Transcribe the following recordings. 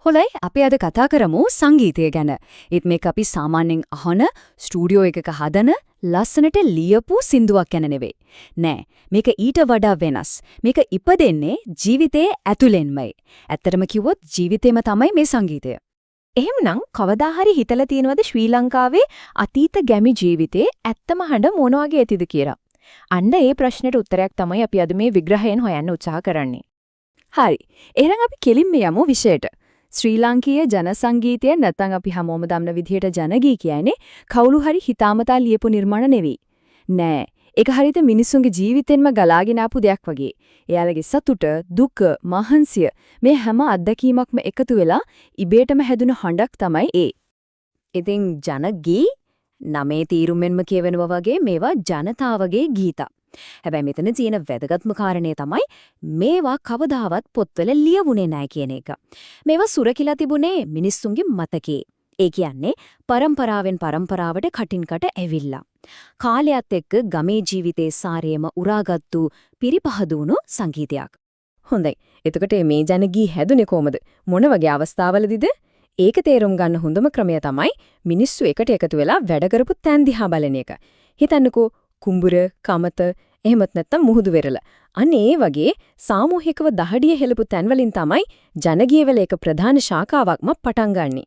හොඳයි අපි අද කතා කරමු සංගීතය ගැන. ඒත් මේක අපි සාමාන්‍යයෙන් අහන ස්ටුඩියෝ එකක හදන ලස්සනට ලියපු සින්දුවක් ගැන නෙවෙයි. නෑ මේක ඊට වඩා වෙනස්. මේක ඉපදෙන්නේ ජීවිතයේ ඇතුළෙන්මයි. ඇත්තටම කිව්වොත් ජීවිතේම තමයි මේ සංගීතය. එහෙමනම් කවදා හරි හිතලා තියෙනවද ශ්‍රී ලංකාවේ අතීත ගැමි ජීවිතේ ඇත්තම හඬ මොන වගේ ඇතිද කියලා? අන්න ඒ ප්‍රශ්නෙට උත්තරයක් තමයි අපි අද මේ විග්‍රහයෙන් හොයන්න උත්සාහ කරන්නේ. හරි. එහෙනම් අපි කෙලින්ම යමු විෂයට. ශ්‍රී ලාංකීය ජන සංගීතය නැත්නම් අපි හැමෝම දන්න විදිහට ජනගී කියන්නේ කවුරු හරි හිතාමතා ලියපු නිර්මාණ නෙවෙයි. නෑ. ඒක හරියට මිනිසුන්ගේ ජීවිතෙන්ම ගලාගෙන ආපු දෙයක් වගේ. එයාලගේ සතුට, දුක, මහන්සිය මේ හැම අත්දැකීමක්ම එකතු වෙලා ඉබේටම හැදුන හඬක් තමයි ඒ. ඉතින් ජනගී නමේ තීරුම්ෙන්ම කියවෙනවා වගේ මේවා ජනතාවගේ ගීත. හැබැයි මෙතන තියෙන වැදගත්ම කාරණේ තමයි මේවා කවදාවත් පොත්වල ලියවුනේ නැහැ කියන එක. මේවා සුරකිලා තිබුණේ මිනිස්සුන්ගේ මතකේ. ඒ කියන්නේ පරම්පරාවෙන් පරම්පරාවට කටින් කට ඇවිල්ලා. කාලයත් එක්ක ගමේ ජීවිතේ සාරයම උරාගත්තු පිරිපහදුණු සංගීතයක්. හොඳයි. එතකොට මේ ජනගී හැදුනේ කොහමද? මොන වගේ අවස්ථාවලදීද? ඒක තේරුම් ගන්න හොඳම ක්‍රමය තමයි මිනිස්සු එකට එකතු වෙලා වැඩ කරපු තැන් දිහා බලන එක. හිතන්නකෝ කුඹුර, කමත, එහෙමත් නැත්නම් මුහුදු වෙරළ. අන්න ඒ වගේ සාමූහිකව දහඩිය හෙලපු තැන්වලින් තමයි ජනගීය වල එක ප්‍රධාන ශාඛාවක්ම පටන් ගන්නෙ.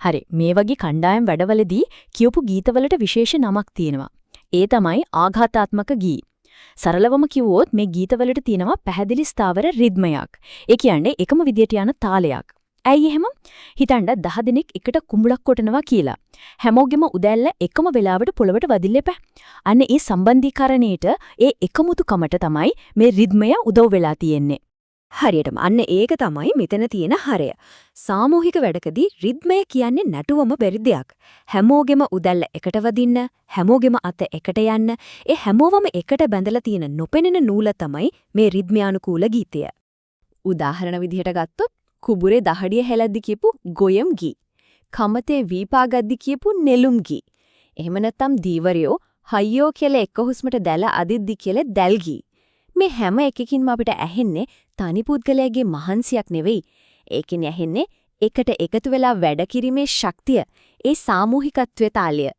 හරි මේ වගේ කණ්ඩායම් වැඩවලදී කියපු ගීතවලට විශේෂ නමක් තියෙනවා. ඒ තමයි ආඝාතාත්මක ගී. සරලවම කිව්වොත් මේ ගීතවලට තියෙනවා පැහැදිලි ස්ථාවර රිද්මයක්. ඒ කියන්නේ එකම විදියට යන තාලයක්. ඇයි එහෙම? හිතන්න 10 දිනක් එකට කුඹුලක් කොටනවා කියලා. හැමෝගෙම උදැල්ල එකම වෙලාවට පොළවට වදින්න එපා. අන්න ඒ සම්බන්ධීකරණයට ඒ එකමුතුකමට තමයි මේ රිද්මය උදව් වෙලා තියෙන්නේ. හරියටම අන්න ඒක තමයි මෙතන තියෙන හරය. සාමූහික වැඩකදී රිද්මය කියන්නේ නැටුවම බැරි දෙයක්. හැමෝගෙම උදැල්ල එකට වදින්න, හැමෝගෙම අත එකට යන්න, ඒ හැමෝවම එකට බැඳලා තියෙන නොපෙනෙන නූල තමයි මේ රිද්මයානුකූල ගීතය. උදාහරණ විදිහට ගත්තොත් කුඹුරේ දහඩිය හැලද්දි කියපු ගොයම් ගී. කමතේ වීපාගද්දි කියපු නෙළුම් ගී. එහෙම නැත්නම් දීවරයෝ හයියෝ කියලා එක හුස්මට දැල අදිද්දි කියලා දැල් ගී. මේ හැම එකකින්ම අපිට ඇහෙන්නේ තනි පුද්ගලයාගේ මහන්සියක් නෙවෙයි. ඒකෙන් ඇහෙන්නේ එකට එකතු වෙලා වැඩ කිරීමේ ශක්තිය, ඒ සාමූහිකත්වයේ තාලය.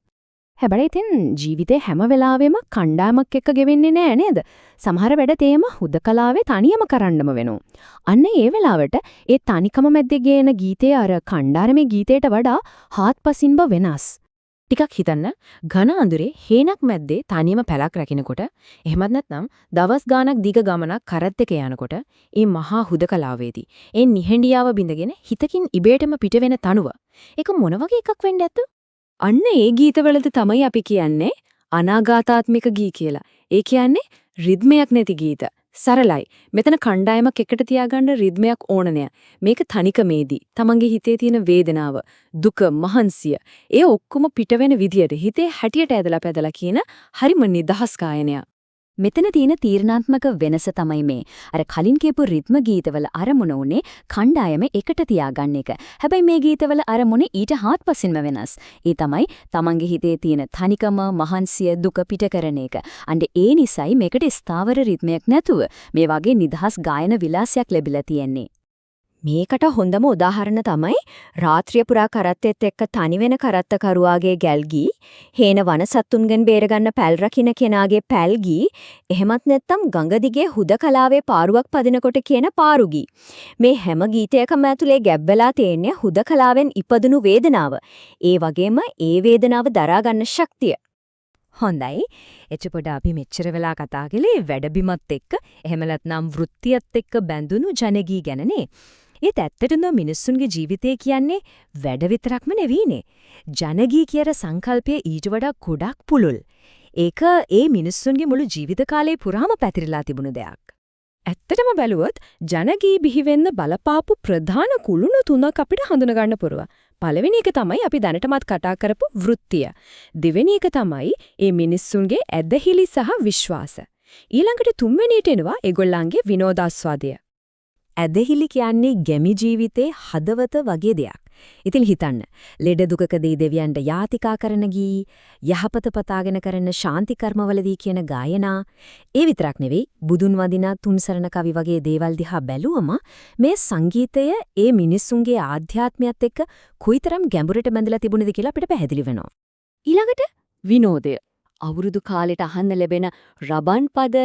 හැබැයි ඉතින් ජීවිතේ හැම වෙලාවෙම කණ්ඩායමක් එක්ක ගෙවෙන්නේ නෑ නේද? සමහර වැඩ තේම හුදකලාවේ තනියම කරන්නම වෙනවා. අන්න ඒ වෙලාවට ඒ තනිකම මැද්දේ ගේන ගීතේ අර කණ්ඩායමේ ගීතයට වඩා හාත්පසින්ම වෙනස්. ටිකක් හිතන්න ඝන අඳුරේ හේනක් මැද්දේ තනියම පැලක් රකින්නකොට එහෙමත් නැත්නම් දවස් ගාණක් දිග ගමනක් කරත් එක යනකොට මේ මහා හුදකලාවේදී ඒ නිහඬියාව බිඳගෙන හිතකින් ඉබේටම පිට වෙන තනුව ඒක මොන වගේ එකක් වෙන්න ඇද්ද? අන්න ඒ ගීතවලද තමයි අපි කියන්නේ අනාගාතාත්මික ගී කියලා. ඒ කියන්නේ රිද්මයක් නැති ගීත. සරලයි. මෙතන කණ්ඩායමක් එකට තියාගන්න රිද්මයක් ඕන නෑ. මේක තනිකමේදී තමන්ගේ හිතේ තියෙන වේදනාව, දුක, මහන්සිය ඒ ඔක්කොම පිට වෙන විදියට හිතේ හැටියට ඇදලා පැදලා කියන හරිම නිදහස් ගායනයක්. මෙතන තියෙන තීරණාත්මක වෙනස තමයි මේ. අර කලින් කියපු රිද්ම ගීතවල අරමුණ උනේ කණ්ඩායම එකට තියාගන්න එක. හැබැයි මේ ගීතවල අරමුණ ඊට හාත්පසින්ම වෙනස්. ඒ තමයි තමන්ගේ හිතේ තියෙන තනිකම, මහන්සිය, දුක පිට කරන එක. අන්න ඒ නිසයි මේකට ස්ථාවර රිද්මයක් නැතුව මේ වගේ නිදහස් ගායන විලාසයක් ලැබිලා තියෙන්නේ. මේකට හොඳම උදාහරණ තමයි රාත්‍රිය පුරා කරත්තෙත් එක්ක තනි වෙන කරත්තකරුවාගේ ගැල්ගී, හේන වනසත්තුන්ගෙන් බේරගන්න පැල් රකින්න කෙනාගේ පැල්ගී, එහෙමත් නැත්නම් ගඟ දිගේ හුදකලාවේ පාරුවක් පදිනකොට කියන පාරුගී. මේ හැම ගීතයකම ඇතුලේ ගැබ් වෙලා තියෙන්නේ හුදකලාවෙන් ඉපදුණු වේදනාව. ඒ වගේම ඒ වේදනාව දරා ගන්න ශක්තිය. හොඳයි. එචපොඩ අපි මෙච්චර වෙලා කතා කළේ වැඩබිමත් එක්ක එහෙම නැත්නම් වෘත්තියත් එක්ක බැඳුණු ජනගී ගැනනේ. ඒත් ඇත්තටම මිනිස්සුන්ගේ ජීවිතය කියන්නේ වැඩ විතරක්ම නෙවෙයිනේ. ජනගී කියන සංකල්පය ඊට වඩා ගොඩක් පුළුල්. ඒක ඒ මිනිස්සුන්ගේ මුළු ජීවිත කාලේ පුරාම පැතිරලා තිබුණු දෙයක්. ඇත්තටම බැලුවොත් ජනගී බිහි වෙන්න බලපාපු ප්‍රධාන කුළුණු තුනක් අපිට හඳුන ගන්න පුරුවා. පළවෙනි එක තමයි අපි දැනටමත් කතා කරපු වෘත්තිය. දෙවෙනි එක තමයි මේ මිනිස්සුන්ගේ ඇදහිලි සහ විශ්වාස. ඊළඟට තුන්වෙනියට එනවා ඒගොල්ලන්ගේ විනෝදාස්වාදය. ඇදහිලි කියන්නේ ගැමි ජීවිතේ හදවත වගේ දෙයක්. ඉතින් හිතන්න. ලෙඩ දුකකදී දෙවියන්ට යාතිකා කරන ගී, යහපත පතාගෙන කරන ශාන්ති කර්මවලදී කියන ගායනා, ඒ විතරක් නෙවෙයි බුදුන් වදිනා තුන්සරණ කවි වගේ දේවල් දිහා බැලුවම මේ සංගීතය ඒ මිනිස්සුන්ගේ ආධ්‍යාත්මයත් එක්ක කොයිතරම් ගැඹුරට බැඳලා තිබුණේද කියලා අපිට පැහැදිලි වෙනවා. ඊළඟට විනෝදය. අවුරුදු කාලෙට අහන්න ලැබෙන රබන් පද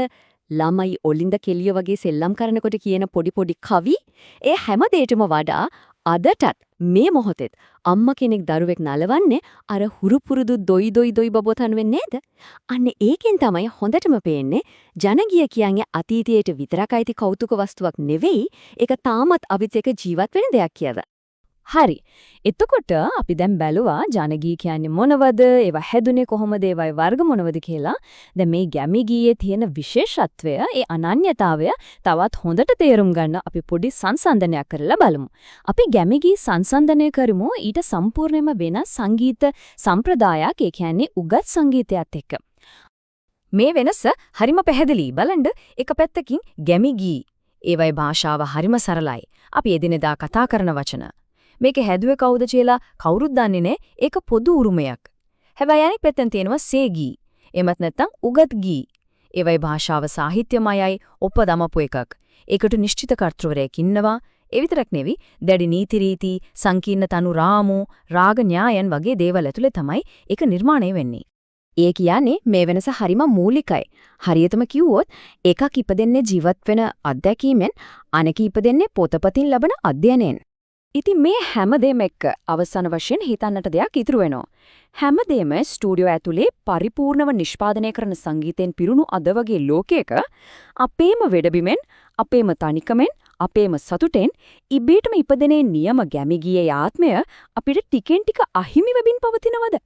ළමයි ඔලින්ද කෙලිය වගේ සෙල්ලම් කරනකොට කියන පොඩි පොඩි කවි ඒ හැම දෙයකම වඩා අදටත් මේ මොහොතෙත් අම්මා කෙනෙක් දරුවෙක් නලවන්නේ අර හුරු පුරුදු දොයි බබොතන් වෙන්නේ නේද? අන්න ඒකෙන් තමයි හොඳටම පේන්නේ ජනගිය කියන්නේ අතීතයට විතරක් අයිති කෞතුක වස්තුවක් නෙවෙයි ඒක තාමත් අපිත් එක්ක ජීවත් වෙන දෙයක් කියලා. හරි. එතකොට අපි දැන් බැලුවා ජනගී කියන්නේ මොනවද? ඒවා හැදුනේ කොහොමද? ඒවායේ වර්ග මොනවද කියලා. දැන් මේ ගැමි ගීයේ තියෙන විශේෂත්වය, ඒ අනන්‍යතාවය තවත් හොඳට තේරුම් ගන්න අපි පොඩි සංසන්දනයක් කරලා බලමු. අපි ගැමි ගී සංසන්දනය කරමු ඊට සම්පූර්ණයෙන්ම වෙනස් සංගීත සම්ප්‍රදායක්, ඒ කියන්නේ උගත් සංගීතයත් එක්ක. මේ වෙනස හරිම පැහැදිලි. බලන්න එක පැත්තකින් ගැමි ගී. ඒවයි භාෂාව හරිම සරලයි. අපි එදිනෙදා කතා කරන වචන. මේක හැදුවේ කවුද කියලා කවුරුත් දන්නේ නැහැ. ඒක පොදු උරුමයක්. හැබැයි අනිත් පැත්තෙන් තියෙනවා සේගී. එමත් නැත්නම් උගත් ගී. ඒවයි භාෂාව සාහිත්‍යමයයි, ඔපදමපු එකක්. ඒකට නිශ්චිත කර්තෘවරයෙක් ඉන්නවා. ඒ විතරක් නෙවෙයි, දැඩි නීති රීති, සංකීර්ණ තනු රාමු, රාග න්‍යායන් වගේ දේවල් ඇතුලේ තමයි ඒක නිර්මාණය වෙන්නේ. ඒ කියන්නේ මේ වෙනස හරිම මූලිකයි. හරියටම කිව්වොත් එකක් ඉපදෙන්නේ ජීවත් වෙන අත්දැකීමෙන්, අනෙක ඉපදෙන්නේ පොතපතින් ලබන අධ්‍යයනයෙන්. ඉතින් මේ හැමදේම එක්ක අවසාන වශයෙන් හිතන්නට දෙයක් ඉතුරු වෙනවා. හැමදේම ස්ටුඩියෝ ඇතුලේ පරිපූර්ණව නිෂ්පාදනය කරන සංගීතයෙන් පිරුණු අද වගේ ලෝකයක අපේම වෙඩබිමෙන්, අපේම තනිකමෙන්, අපේම සතුටෙන් ඉබේටම ඉපදෙනේ නියම ගැමි ගියේ ආත්මය අපිට ටිකෙන් ටික අහිමි වෙමින් පවතිනවද?